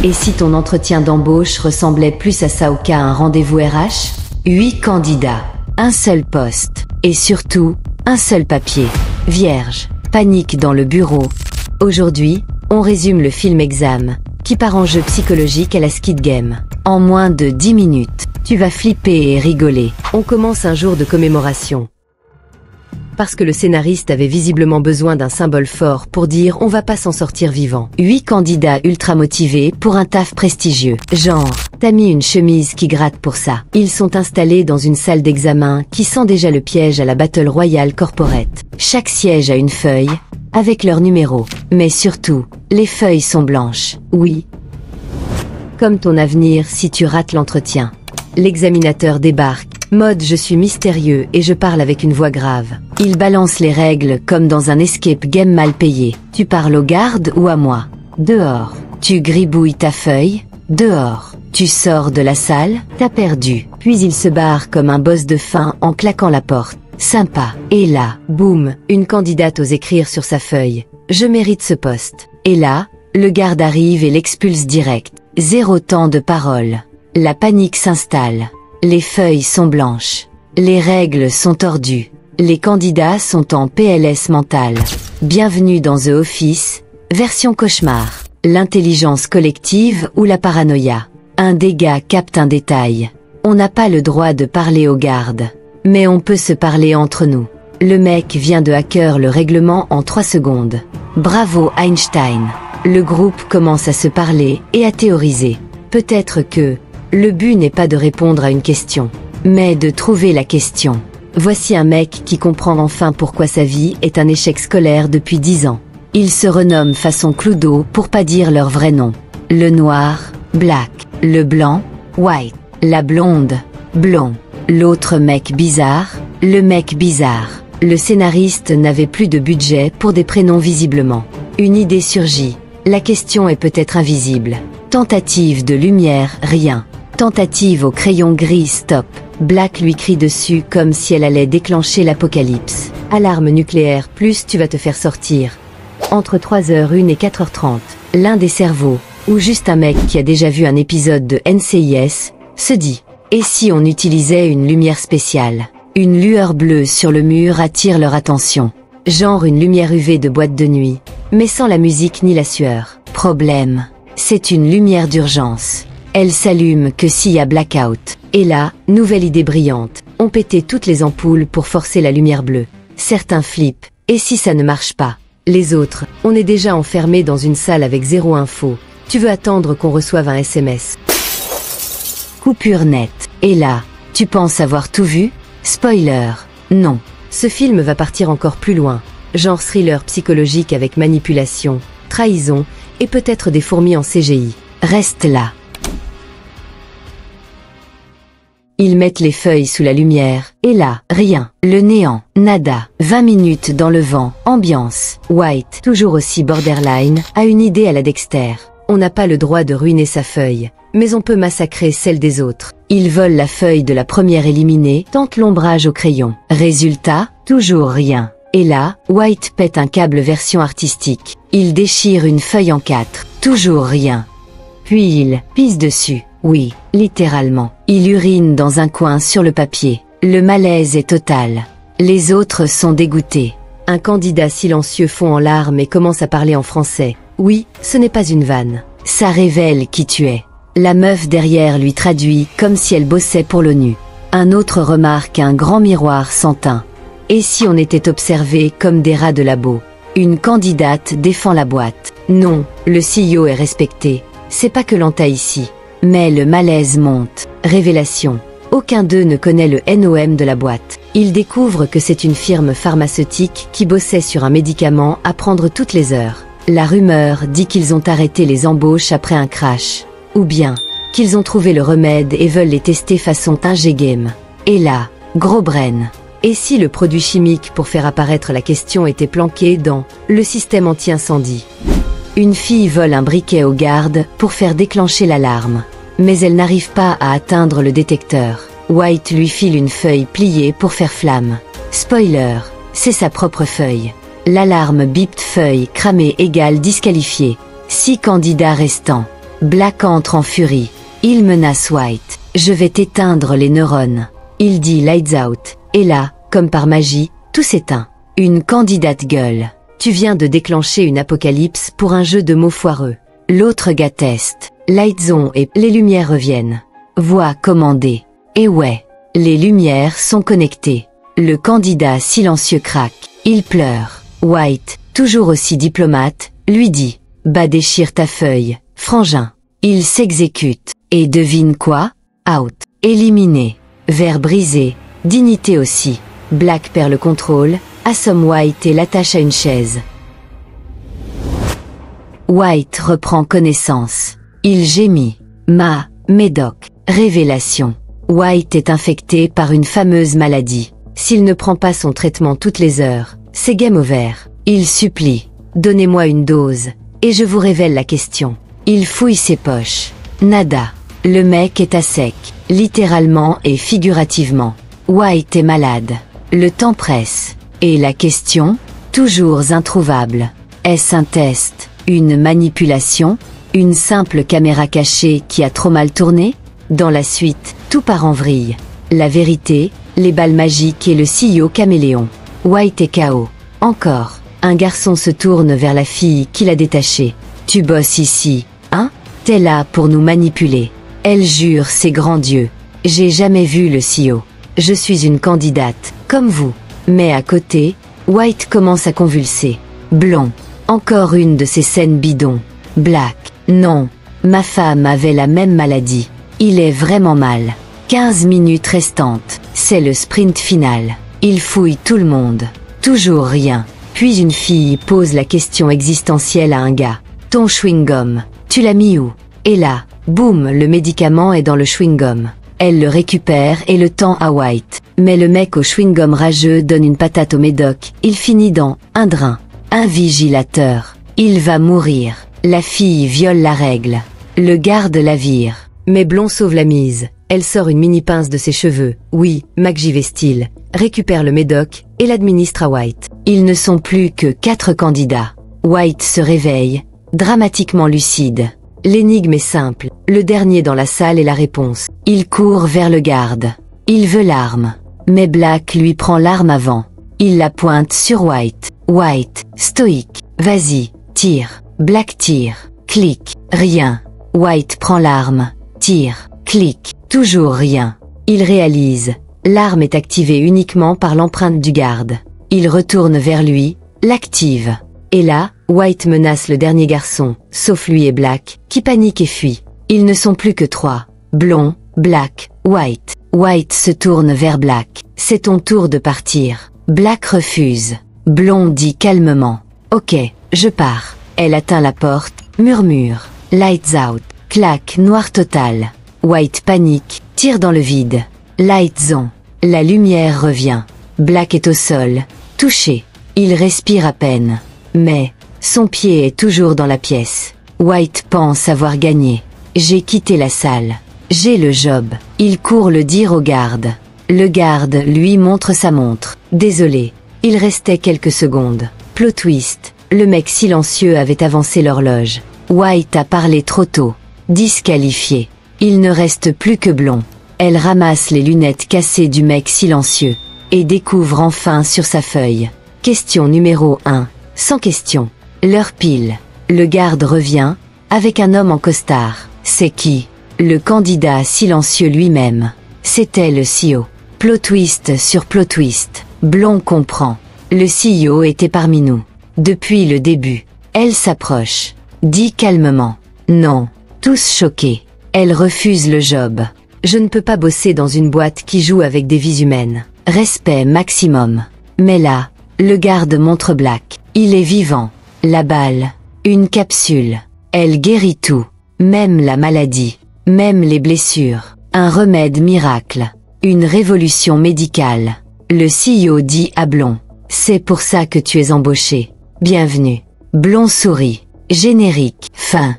Et si ton entretien d'embauche ressemblait plus à ça qu'à un rendez-vous RH? 8 candidats, un seul poste, et surtout, un seul papier. Vierge, panique dans le bureau. Aujourd'hui, on résume le film Exam, qui part en jeu psychologique à la Skid Game. En moins de 10 minutes, tu vas flipper et rigoler. On commence un jour de commémoration. Parce que le scénariste avait visiblement besoin d'un symbole fort pour dire on va pas s'en sortir vivant. 8 candidats ultra motivés pour un taf prestigieux. Genre, t'as mis une chemise qui gratte pour ça. Ils sont installés dans une salle d'examen qui sent déjà le piège à la Battle Royale Corporate. Chaque siège a une feuille, avec leur numéro. Mais surtout, les feuilles sont blanches. Oui. Comme ton avenir si tu rates l'entretien. L'examinateur débarque. Mode je suis mystérieux et je parle avec une voix grave. Il balance les règles comme dans un escape game mal payé. Tu parles aux gardes ou à moi? Dehors. Tu gribouilles ta feuille? Dehors. Tu sors de la salle? T'as perdu. Puis il se barre comme un boss de fin en claquant la porte. Sympa. Et là, boum, une candidate ose écrire sur sa feuille. Je mérite ce poste. Et là, le garde arrive et l'expulse direct. 0 temps de parole. La panique s'installe. Les feuilles sont blanches. Les règles sont tordues. Les candidats sont en PLS mental. Bienvenue dans The Office, version cauchemar. L'intelligence collective ou la paranoïa. Un des gars capte un détail. On n'a pas le droit de parler aux gardes. Mais on peut se parler entre nous. Le mec vient de hacker le règlement en 3 secondes. Bravo Einstein. Le groupe commence à se parler et à théoriser. Peut-être que le but n'est pas de répondre à une question, mais de trouver la question. Voici un mec qui comprend enfin pourquoi sa vie est un échec scolaire depuis 10 ans. Ils se renomment façon Cluedo pour pas dire leur vrai nom. Le noir, black. Le blanc, white. La blonde, blond. L'autre mec bizarre, le mec bizarre. Le scénariste n'avait plus de budget pour des prénoms visiblement. Une idée surgit. La question est peut-être invisible. Tentative de lumière, rien. Tentative au crayon gris, stop. Black lui crie dessus comme si elle allait déclencher l'apocalypse. Alarme nucléaire, plus tu vas te faire sortir. Entre 3h01 et 4h30, l'un des cerveaux, ou juste un mec qui a déjà vu un épisode de NCIS, se dit « Et si on utilisait une lumière spéciale ?» Une lueur bleue sur le mur attire leur attention. Genre une lumière UV de boîte de nuit, mais sans la musique ni la sueur. Problème, c'est une lumière d'urgence. Elle s'allume que s'il y a blackout. Et là, nouvelle idée brillante. On pétait toutes les ampoules pour forcer la lumière bleue. Certains flippent. Et si ça ne marche pas? Les autres, on est déjà enfermé dans une salle avec 0 info. Tu veux attendre qu'on reçoive un SMS. Coupure nette. Et là, tu penses avoir tout vu? Spoiler. Non. Ce film va partir encore plus loin. Genre thriller psychologique avec manipulation, trahison et peut-être des fourmis en CGI. Reste là. Ils mettent les feuilles sous la lumière, et là, rien, le néant, nada. 20 minutes dans le vent, ambiance. White, toujours aussi borderline, a une idée à la Dexter. On n'a pas le droit de ruiner sa feuille, mais on peut massacrer celle des autres. Il vole la feuille de la première éliminée, tente l'ombrage au crayon. Résultat, toujours rien. Et là, White pète un câble version artistique. Il déchire une feuille en 4, toujours rien. Puis il pisse dessus. Oui, littéralement. Il urine dans un coin sur le papier. Le malaise est total. Les autres sont dégoûtés. Un candidat silencieux fond en larmes et commence à parler en français. Oui, ce n'est pas une vanne. Ça révèle qui tu es. La meuf derrière lui traduit comme si elle bossait pour l'ONU. Un autre remarque un grand miroir sans teint. Et si on était observé comme des rats de labo? Une candidate défend la boîte. Non, le CEO est respecté. C'est pas que l'entaille ici. Mais le malaise monte. Révélation. Aucun d'eux ne connaît le NOM de la boîte. Ils découvrent que c'est une firme pharmaceutique qui bossait sur un médicament à prendre toutes les heures. La rumeur dit qu'ils ont arrêté les embauches après un crash. Ou bien, qu'ils ont trouvé le remède et veulent les tester façon Ingame. Et là, gros brain. Et si le produit chimique pour faire apparaître la question était planqué dans le système anti-incendie? Une fille vole un briquet aux gardes pour faire déclencher l'alarme. Mais elle n'arrive pas à atteindre le détecteur. White lui file une feuille pliée pour faire flamme. Spoiler, c'est sa propre feuille. L'alarme bipt feuille cramée égale disqualifié. 6 candidats restants. Black entre en furie. Il menace White. Je vais t'éteindre les neurones. Il dit lights out. Et là, comme par magie, tout s'éteint. Une candidate gueule. Tu viens de déclencher une apocalypse pour un jeu de mots foireux. L'autre gars teste. Lights on et les lumières reviennent. Voix commandée. Et ouais, les lumières sont connectées. Le candidat silencieux craque. Il pleure. White, toujours aussi diplomate, lui dit. Bah déchire ta feuille, frangin. Il s'exécute. Et devine quoi? Out. Éliminé. Verre brisé. Dignité aussi. Black perd le contrôle, assomme White et l'attache à une chaise. White reprend connaissance. Il gémit. Médoc. Révélation. White est infecté par une fameuse maladie. S'il ne prend pas son traitement toutes les heures, c'est game over. Il supplie. Donnez-moi une dose, et je vous révèle la question. Il fouille ses poches. Nada. Le mec est à sec, littéralement et figurativement. White est malade. Le temps presse. Et la question? Toujours introuvable. Est-ce un test? Une manipulation? Une simple caméra cachée qui a trop mal tourné? Dans la suite, tout part en vrille. La vérité, les balles magiques et le CEO caméléon. White est KO. Encore. Un garçon se tourne vers la fille qui l'a détaché. Tu bosses ici, hein? T'es là pour nous manipuler. Elle jure ses grands dieux. J'ai jamais vu le CEO. Je suis une candidate, comme vous. Mais à côté, White commence à convulser. Blond. Encore une de ces scènes bidons. Black. Non. Ma femme avait la même maladie. Il est vraiment mal. 15 minutes restantes. C'est le sprint final. Il fouille tout le monde. Toujours rien. Puis une fille pose la question existentielle à un gars. Ton chewing-gum, tu l'as mis où? Et là, boum, le médicament est dans le chewing-gum. Elle le récupère et le tend à White. Mais le mec au chewing-gum rageux donne une patate au médoc. Il finit dans un drain. Un vigilateur. Il va mourir. La fille viole la règle. Le garde la vire. Mais Blond sauve la mise. Elle sort une mini pince de ses cheveux. Oui, MacGyver style. Récupère le médoc et l'administre à White. Ils ne sont plus que 4 candidats. White se réveille, dramatiquement lucide. L'énigme est simple. Le dernier dans la salle est la réponse. Il court vers le garde. Il veut l'arme. Mais Black lui prend l'arme avant. Il la pointe sur White. White, stoïque. Vas-y, tire. Black tire. Clic. Rien. White prend l'arme. Tire. Clic. Toujours rien. Il réalise. L'arme est activée uniquement par l'empreinte du garde. Il retourne vers lui, l'active. Et là, White menace le dernier garçon, sauf lui et Black, qui panique et fuit. Ils ne sont plus que 3. Blond, Black, White. White se tourne vers Black. C'est ton tour de partir. Black refuse. Blond dit calmement. Ok, je pars. Elle atteint la porte, murmure. Lights out. Claque, noir total. White panique, tire dans le vide. Lights on. La lumière revient. Black est au sol, touché. Il respire à peine. Mais, son pied est toujours dans la pièce. White pense avoir gagné. J'ai quitté la salle. J'ai le job. Il court le dire au garde. Le garde lui montre sa montre. Désolé. Il restait quelques secondes. Plot twist. Le mec silencieux avait avancé l'horloge. White a parlé trop tôt. Disqualifié. Il ne reste plus que Blond. Elle ramasse les lunettes cassées du mec silencieux. Et découvre enfin sur sa feuille. Question numéro 1. Sans question. L'heure pile. Le garde revient, avec un homme en costard. C'est qui? Le candidat silencieux lui-même. C'était le CEO. Plot twist sur plot twist. Blond comprend. Le CEO était parmi nous. Depuis le début. Elle s'approche. Dit calmement. Non. Tous choqués. Elle refuse le job. Je ne peux pas bosser dans une boîte qui joue avec des vies humaines. Respect maximum. Mais là, le garde montre Black. Il est vivant. La balle. Une capsule. Elle guérit tout. Même la maladie. Même les blessures. Un remède miracle. Une révolution médicale. Le CEO dit à Blond. C'est pour ça que tu es embauché. Bienvenue. Blond sourit. Générique. Fin.